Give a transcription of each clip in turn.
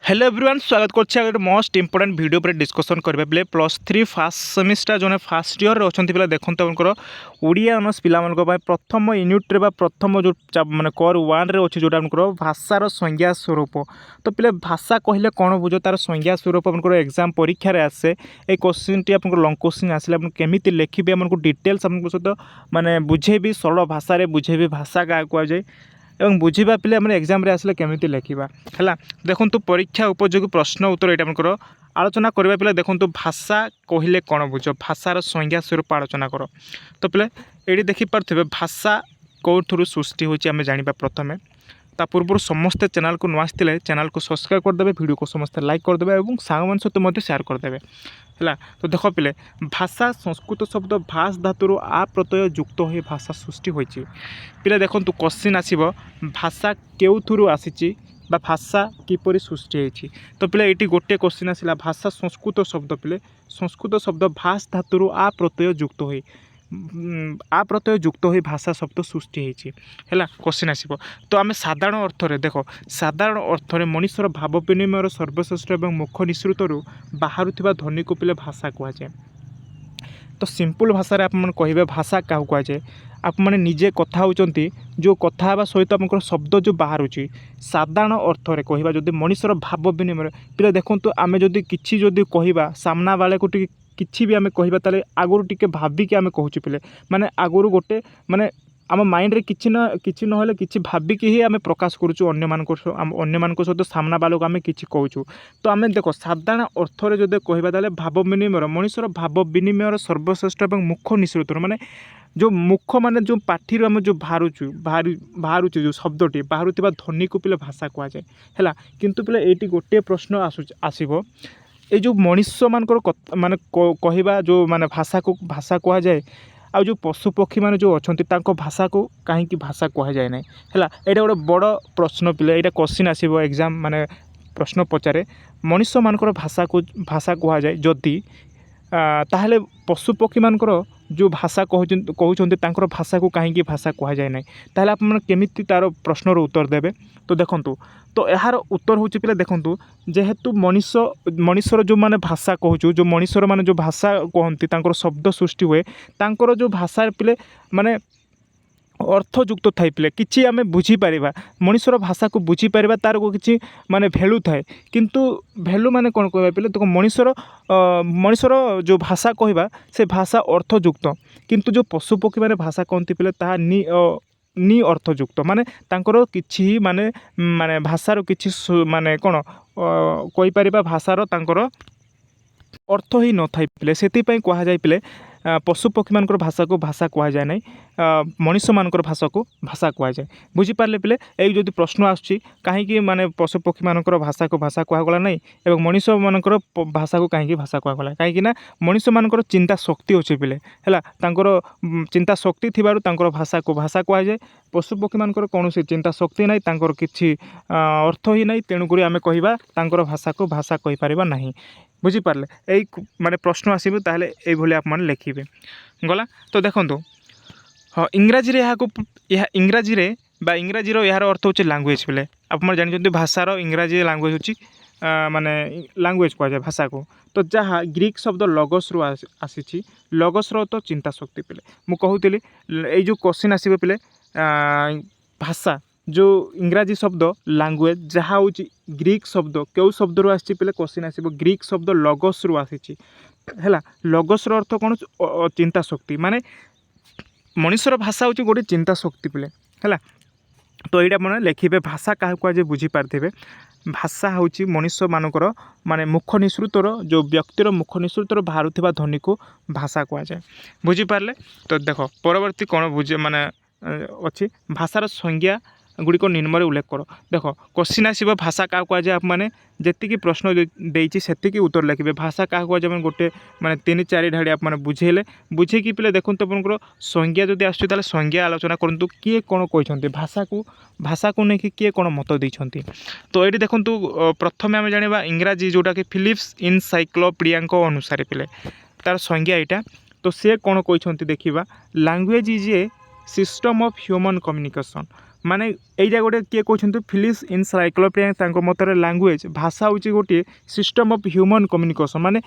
Hello everyone स्वागत करछे एक मोस्ट इंपोर्टेंट वीडियो पर डिस्कशन करबे बेले +3 फर्स्ट सेमिस्टर जोने फर्स्ट ईयर रे अछंती बेले देखंत आपनकर ओडिया ऑनर्स पिला मनक बाय प्रथम यूनिट रे बा प्रथम जो माने कोर 1 रे अछि जोटा आपनकर भाषार संज्ञा स्वरूप तो पिले भाषा कहले कोन बुझो तार संज्ञा स्वरूप आपनकर एग्जाम परीक्षा रे आसे ए क्वेश्चन टी आपनकर लॉन्ग क्वेश्चन आसिले आपन केमिति लेखिबे आपनको डिटेल्स आपनको सहित माने बुझेबी सरल भाषा रे बुझेबी भाषा का को जाय एवं बुझा पे आम एग्जाम आसले केमी लेखा है देखूँ परीक्षा उपयोगी प्रश्न उत्तर ये आपंकर आलोचना करने पे देखूँ भाषा कहले कौन बुझ भाषार संज्ञा स्वरूप आलोचना कर तो पे ये देखिपे भाषा कौन सृष्टि होची आम जाना प्रथमे ता पूर्व समस्ते चैनल को नुआ आसते चैनल को सब्सक्राइब करदे वीडियो को समस्ते लाइक करदे और सांग मान सहित शेयर करदे है तो देख पे भाषा संस्कृत शब्द भाष धातु आ प्रत्यय युक्त हो भाषा सृष्टि होती पे देखो क्वेश्चन आसब भाषा केउथुरु आसी भाषा किपरि सृष्टि होती तो पे ये गोटे क्वेश्चन आसला भाषा संस्कृत शब्द पे संस्कृत शब्द भाष धातु आ प्रत्यय युक्त हो आ प्रत्यय युक्त हो भाषा शब्द सृष्टि होती है क्वेश्चन आसब तो आम साधारण अर्थ में देख साधारण अर्थ में मनुष्यर भाव विनिमयर सर्वश्रेष्ठ और मुख्य निश्रुत बाहर ध्वनि को पे भाषा कहुए तो सिंपल भाषा आप कहे भाषा क्या कहुए आप मैंने निजे कथा होती जो कथा सहित आप शब्द जो बाहर साधारण अर्थ में कहवा जब मनुष्यर भाव विनिमय पे देखो आम जदि किसी जदि कहवा सामना वाले को किसी भी आम कहवा ताले आगुरी टिके भाविक आम कहूँ पे माने आगुरी गोटे माने आम माइंड रे किछि ना किछि भाविकी ही आम प्रकाश करूँ अन्य सहित सामना वालों को आम किछि कहूँ तो आम देख साधारण अर्थ में जब कहवा ताले भाव विनिमय मनुष्यर भाव विनिमयर सर्वश्रेष्ठ और मुख्य निश्रुत माने जो मुख माने जो पाठी आम जो बाहर जो शब्दटी बाहर ध्वनि को पे भाषा कहुए है किंतु पे ये गोटे प्रश्न आसब ये जो मनुष्य मानकर माने कहवा जो माने भाषा को भाषा कहुए आ जो पशु पक्षी मैंने जो अच्छा भाषा को कहीं भाषा कहुए ना है यहाँ गोटे बड़ प्रश्न पे यहाँ क्वेश्चन आसब एग्जाम माने प्रश्न पचारे मनुष्य मानकर भाषा को भाषा कहुए जदि ताहले पशु पक्षी मानकर जो भाषा कहते भाषा को कहीं भाषा कहुए ना ताहले आप केमिति तार प्रश्नर उत्तर देवे तो देखूँ तो यार उत्तर हूँ पे देखूँ जेहेतु मनुष्यर जो माने भाषा कहूँ जो मनुष्यर माने जो भाषा कहती शब्द सृष्टि हुए तांकर जो भाषा पे माने अर्थयुक्त थाई पे किसी आम बुझीपर मनुष्यर भाषा को बुझीपर तार को किसी माने भैल्यू थाए किंतु भैल्यू माने कौन कह पे देखो मनुष्यर जो भाषा कहवा से भाषा अर्थयुक्त किंतु जो पशु पक्षी माने भाषा कहती पे ताहा नि अर्थयुक्त माने तांकर किछि माने माने भाषार किछि माने कौन कहि परिबा भाषार तांकर अर्थ ही न थाई पे से कहुए पे पशु पक्षी मान भाषा को भाषा कहुए ना मनुष्य मान भाषा को भाषा कहुए बुझीपारे पे ये जो प्रश्न आसूँ कहीं माने पशु पक्षी मान भाषा को भाषा कहगला ना और मनुष्य मान भाषा को कहीं भाषा कहगला कहीं मनुष्य मान चिंता शक्ति अच्छे पे है चिंता शक्ति थी भाषा को भाषा कहुए पशु पक्षी मान कौन चिंता शक्ति ना कि अर्थ ही ना तेणुक आम कहवा भाषा को भाषा कहीपर ना बुझीपारे यही माने प्रश्न आसब ताहले ये आप मैंने लिखे गला तो देखो हाँ इंग्राजी इंग्राजी इंग्राजीर यार अर्थ होचे लैंग्वेज पे आप जानते भाषार इंग्राजी लैंग्वेज होची माने लैंग्वेज कहुए भाषा को तो जहाँ ग्रीक शब्द लगस रु आसी लगस तो चिंता शक्ति पे मुझे कहूली ये जो क्वेश्चन आसब पे भाषा जो इंग्राजी शब्द लैंग्वेज जहाँ हूँ ग्रीक शब्द क्यों शब्द रू आसी पे क्वेश्चन आसब ग्रीक शब्द लगस रु आसी है लगस अर्थ कौन चिंता शक्ति माने मनुष्यर भाषा हूँ गोटे चिंता शक्ति पे है तो यहाँ मैंने लिखे भाषा क्या कहुए बुझीपारे भाषा हूँ मनुष्य मानकर माने मुख निश्रुतर जो व्यक्तिर मुख निश्रुतर बाहर ध्वनि को भाषा कहुए बुझीपारे तो देख परवर्ती कौन बुझे माने अच्छी भाषार संज्ञा गुड़िक निम्न उल्लेख कर देख क्वेश्चन आसब भाषा क्या कहुए आप मैंने जी प्रश्न देती से उत्तर लिखे भाषा क्या कहुए गोटे माने 3-4 ढाड़ी आप बुझेले बुझे पे देखो अपन संज्ञा जब आसुँ संज्ञा आलोचना करूँ किए कौन कहते भाषा को लेकिन किए कौन मत देते तो ये देखो प्रथम आम जाना इंग्राजी जोटा कि फिलिप्स इनसाइक्लोपीडिया अनुसार पे तार संज्ञा यहाँ तो सी कौन कहते देखा language is a system of human communication माने एटा गोटे किए कहते फिलिप्स इनसाइक्लोपीडिया मतरे लैंग्वेज भाषा हूँ गोटे सिस्टम ऑफ ह्यूमन कम्युनिकेशन माने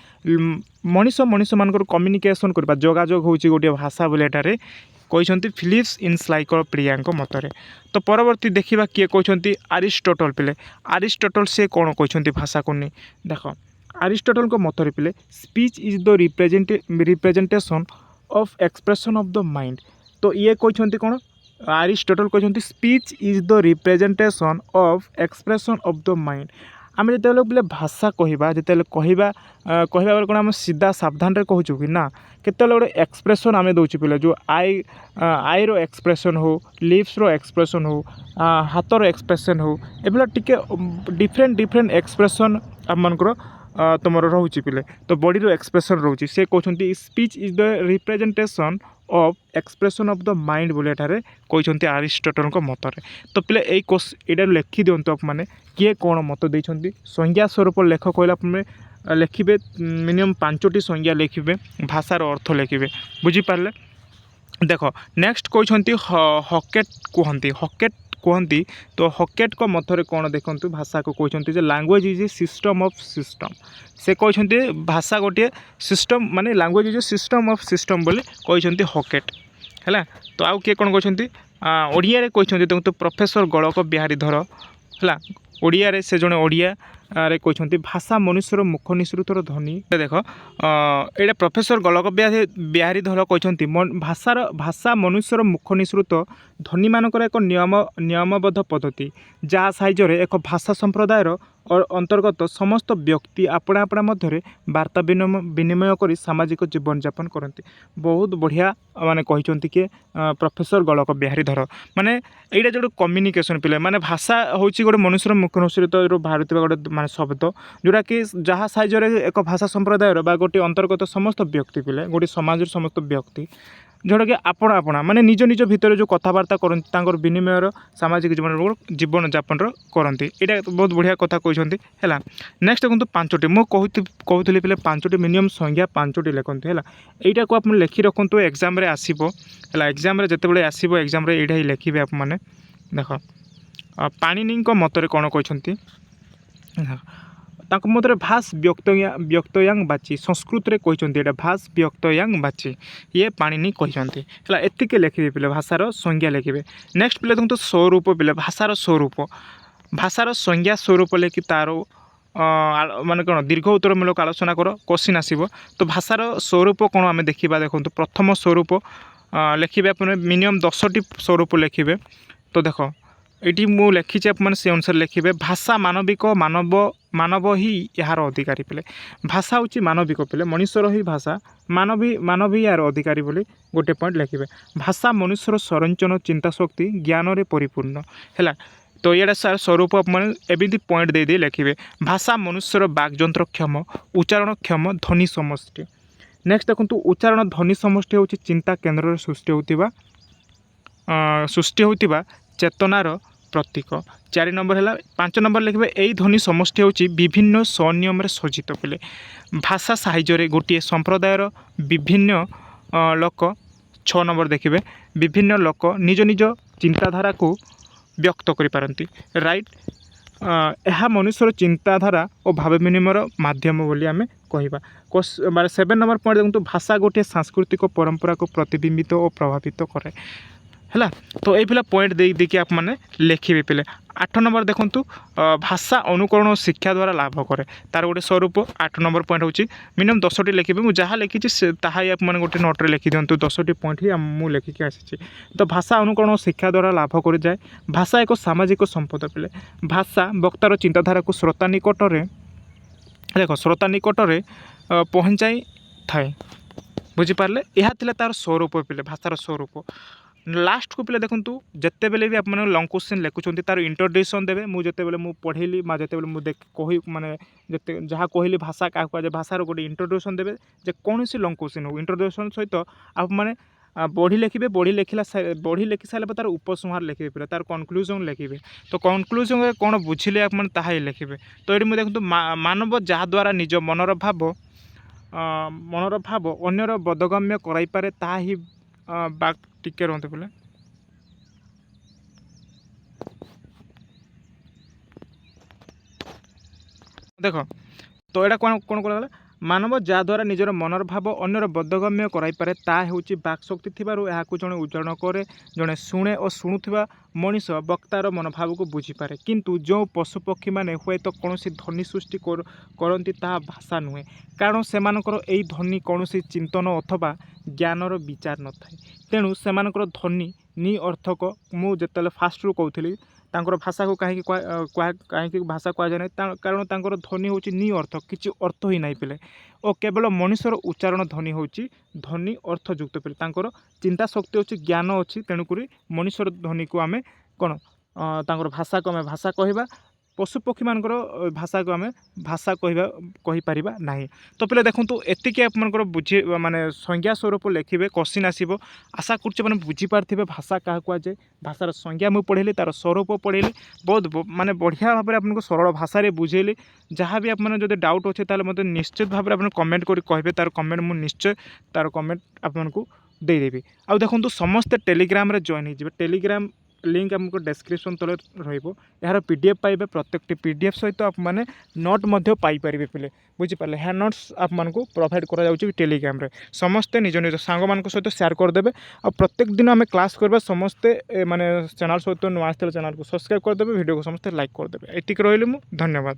मनीष मनीष मानकर कम्युनिकेशन करबा जोगाजोग हूँ गोटे भाषा बोले एटारे कहते फिलिप्स इनसाइक्लोपीडिया मतरे। तो परवर्ती देखा किए कहते अरिस्टोटल पिले अरिस्टोटल से कौन कहते भाषा को नहीं देख अरिस्टोटल को मतरे पिले speech is the representation of expression of the mind. तो ये कहते कौन अरिस्टोटल कहते speech is the representation of expression of the mind. आम जो बोले भाषा कहवा जो कहवा कहवा बेले कौन आम सीधा सावधान कहूँ कि ना केत गोटे एक्सप्रेशन आम दौर पे जो आई रो एक्सप्रेशन हो लिप्स रो एक्सप्रेशन हो हाथर एक्सप्रेशन हो एभला टिके डिफरेंट डिफरेंट एक्सप्रेशन आम मनकर तुम रोचे पिले। तो बॉडी रो एक्सप्रेशन रोचे से कहते speech is the representation of expression of the mind बोले एठारे कहते अरिस्टोटल मतरे। तो पिले यहाँ लिखि दिंतु आपने किए कौन मत देते संज्ञा स्वरूप लेख कहला लिखे मिनिमम 5टी संज्ञा लिखे भाषार अर्थ लिखे बुझीपारे। देख नेक्स्ट कहते हकेट कहती तो हकेट को मतरे कौन देखते भाषा को कहते language is a system of system. से कहते भाषा गोटे सिस्टम माने language is a system of system बोले कहते हकेट है। तो आउ किए कौन कहते ओडिया कहते देखो प्रोफेसर गड़क बिहारी धर है ओडिया से जड़े ओडिया रे कहते भाषा मनुष्यर मुख निसृतर ध्वनि। देख ये प्रोफेसर गलक बिहारी धर कहते भाषा मनुष्यर मुख निसृत ध्वनि मानकर एक नियमबद्ध पद्धति जहाँ साहाय्य एक भाषा संप्रदायर और अंतर्गत समस्त व्यक्ति आपणा आपणा मध्य वार्ता विनिमय कर सामाजिक जीवन यापन करती। बहुत बढ़िया माने कहते कि प्रोफेसर गलक बिहारी धर माने यहाँ जो कम्युनिकेशन पिले माने भाषा हूँ गोटे मनुष्यर मुख निसृत बाहर गोटे माने शब्द जोटा कि जहाँ साहाय्य एक भाषा संप्रदायर बा गोटे अंतर्गत समस्त व्यक्ति पिले गोटे समाज समस्त व्यक्ति जोटा कि आपण आपणा माने निज निज भितर जो कथबार्ता करते विनिमय सामाजिक जीवन यापन करती। यहाँ बहुत बढ़िया कथा कहते है। नेक्स्ट देखो 5टी मुझे कहती पे 5टी मिनिमम संज्ञा 5टी लिखते है। यहाँ को आप लिखि रखु एग्जाम आसो है एग्जाम जिते आसो एग्जाम यहाँ ही लिखे आप मैंने देख पाणिनि मतरे कौन कहते मतरे भाष व्यक्तयांग बाची संस्कृत रे कहते ये भाष व्यक्तयांग बाची ये पाणिनि कहते है। एतिक लिखे पे भाषार संज्ञा लिखे। नेक्स्ट पे देखो स्वरूप पे भाषार भाषार संज्ञा स्वरूप लिखि तार माने कौन दीर्घ उत्तरमूलक आलोचना कर क्वेश्चन आसो। तो भाषार स्वरूप कौन आम देखा देखो प्रथम स्वरूप लिखे अपने मिनिमम 10टी स्वरूप लिखे। तो देख ये मुझे लिखी आप से अनुसार लिखे भाषा मानविक मानव ही यार अधिकारी पिले भाषा हूँ मानविक पिले मनुष्यर ही भाषा मानव ही यार अधिकारी बोली गोटे पॉइंट लिखे। भाषा मनुष्यर संरचन चिंता शक्ति ज्ञान रे परिपूर्ण है। तो ये सार स्वरूप एमती पॉइंट दे लिखे भाषा मनुष्यर बाकयंत्र क्षम उच्चारण क्षम ध्वनि समष्टि। नेक्स्ट देखो उच्चारण ध्वनि समष्टि हूँ चिंता केन्द्र सृष्टि होता चेतनार प्रतीक। 4 नंबर है 5 नंबर लिखे यही ध्वनि समष्टि हूँ विभिन्न स्वनियम सज्जित पिले भाषा साहाय्य गोटे संप्रदायर विभिन्न लोक। 6 नंबर देखिए विभिन्न लोक निज निज चिंताधारा को व्यक्त करिपारंती राइट। यह मनुष्यर चिंताधारा और भाव विनिमय माध्यम बोली आम कहवा। 7 नंबर पॉइंट देखो भाषा गोटे सांस्कृतिक परंपरा को प्रतिबिंबित और प्रभावित करे है। तो ये पॉइंट देखिए आप मैंने लिखे पे। 8 नंबर देखूँ भाषा अनुकरण और शिक्षा द्वारा लाभ करे तार गोटे स्वरूप 8 नंबर पॉइंट हूँ मिनिमम 10टी लिखे मुझे जहाँ लिखी ताही आप गोटे नोट्रे लिखि दिंतु 10टी पॉइंट ही मुझे लिखिक आसी। तो भाषा अनुकरण और शिक्षा द्वारा लाभ कर जाए। भाषा एक सामाजिक संपद पिले भाषा वक्तार चिंताधारा को श्रोता निकटरे देख श्रोता निकटरे पहुँचाई थाए बुझीपारे। यह तार स्वरूप पिले भाषार स्वरूप। लास्ट को पिले देखूँ जिते बेले भी आप लंग क्वेश्चन लिखुंट तार इंट्रोड्यूसन देवे मुझे पढ़ेली जिते मुझे कही माने जहाँ कहली भाषा क्या कहुए भाषार गोटे इंट्रोड्यूसन देवे जे कौन सी लंग क्वेश्चन हो इंट्रोड्यूसन सहित आप मैंने बढ़ी लिखे बढ़ी लिखि सारे तार उपसंहार लिखे पे तार कनक्लूजन लिखे। तो कनक्लूजन कौन बुझिले आप ताही लिखे। तो ये मुझे देखो मानव जहाँद्वारा निज मनर भाव अन्यर बोधगम्य कराइपे ताही बाक टिके रुहतु बोले দেখ তো এটা কোণ কোণ କରାଗଲା ମାନବ ଯାହାଦ୍ୱାରା ନିଜର ମନର ଭାବ ଅନ୍ୟର ବୋଧଗମ୍ୟ କରାଇପାରେ ତାହା ହେଉଛି ବାକ୍ଶକ୍ତି ଥିବାରୁ ଏହାକୁ ଜଣେ ଉଚ୍ଚାରଣ କରେ ଜଣେ ଶୁଣେ ଓ ଶୁଣୁଥିବା ମଣିଷ ବକ୍ତାର ମନୋଭାବକୁ ବୁଝିପାରେ କିନ୍ତୁ ଯେଉଁ ପଶୁପକ୍ଷୀମାନେ ହୁଏତ କୌଣସି ଧ୍ୱନି ସୃଷ୍ଟି କରନ୍ତି ତାହା ଭାଷା ନୁହେଁ କାରଣ ସେମାନଙ୍କର ଏହି ଧ୍ୱନି କୌଣସି ଚିନ୍ତନ ଅଥବା ଜ୍ଞାନର ବିଚାର ନଥାଏ ତେଣୁ ସେମାନଙ୍କର ଧ୍ୱନି ନିଅର୍ଥକ ମୁଁ ଯେତେବେଳେ ଫାଷ୍ଟରୁ କହୁଥିଲି ତାଙ୍କର ଭାଷାକୁ କାହିଁକି ଭାଷା କୁହାଯାଏ ନାହିଁ କାରଣ ତାଙ୍କର ଧ୍ୱନି ହେଉଛି ନିଅର୍ଥକ କିଛି ଅର୍ଥ ହିଁ ନାହିଁ ପିଲେ ଓ କେବଳ ମଣିଷର ଉଚ୍ଚାରଣ ଧ୍ୱନି ହେଉଛି ଧ୍ୱନି ଅର୍ଥଯୁକ୍ତ ପିଲେ ତାଙ୍କର ଚିନ୍ତା ଶକ୍ତି ଅଛି ଜ୍ଞାନ ଅଛି ତେଣୁକରି ମଣିଷର ଧ୍ୱନିକୁ ଆମେ କ'ଣ ତାଙ୍କର ଭାଷାକୁ ଆମେ ଭାଷା କହିବା ପଶୁପକ୍ଷୀମାନଙ୍କର ଭାଷାକୁ ଆମେ ଭାଷା କହିପାରିବା ନାହିଁ ତ ପିଲା ଦେଖନ୍ତୁ ଏତିକି ଆପଣଙ୍କର ମାନେ ସଂଜ୍ଞା ସ୍ୱରୂପ ଲେଖିବେ କୋଶ୍ଚିନ୍ ଆସିବ ଆଶା କରୁଛେ ମାନେ ବୁଝିପାରିଥିବେ ଭାଷା କାହା କୁହାଯାଏ ଭାଷାର ସଂଜ୍ଞା ମୁଁ ପଢ଼େଇଲି ତାର ସ୍ୱରୂପ ପଢ଼େଇଲି ବହୁତ ମାନେ ବଢ଼ିଆ ଭାବରେ ଆପଣଙ୍କୁ ସରଳ ଭାଷାରେ ବୁଝେଇଲି ଯାହା ବି ଆପଣ ଯଦି ଡାଉଟ୍ ଅଛି ତାହେଲେ ମୋତେ ନିଶ୍ଚିତ ଭାବରେ ଆପଣ କମେଣ୍ଟ କରି କହିବେ ତାର କମେଣ୍ଟ ମୁଁ ନିଶ୍ଚୟ ତାର କମେଣ୍ଟ ଆପଣଙ୍କୁ ଦେଇଦେବି ଆଉ ଦେଖନ୍ତୁ ସମସ୍ତେ ଟେଲିଗ୍ରାମରେ ଜଏନ୍ ହେଇଯିବେ ଟେଲିଗ୍ରାମ लिंक आमको डिस्क्रिप्शन तले रहिबो यार पीडीएफ पाइबे प्रत्येक पीडीएफ सहित आप माने नोट मध्य पाई परिबे पिले बुझि पाले ह्या नोट्स आप मानको प्रोवाइड करा जाउची टेलीग्राम रे समस्ते निज निज सांग मानक सहित शेयर कर देबे और प्रत्येक दिन आम क्लास करबा समस्ते माने चैनल सहित नुआ चैनल को सब्सक्राइब कर देबे वीडियो को समस्ते लाइक कर देबे एतिक रहले मु धन्यवाद।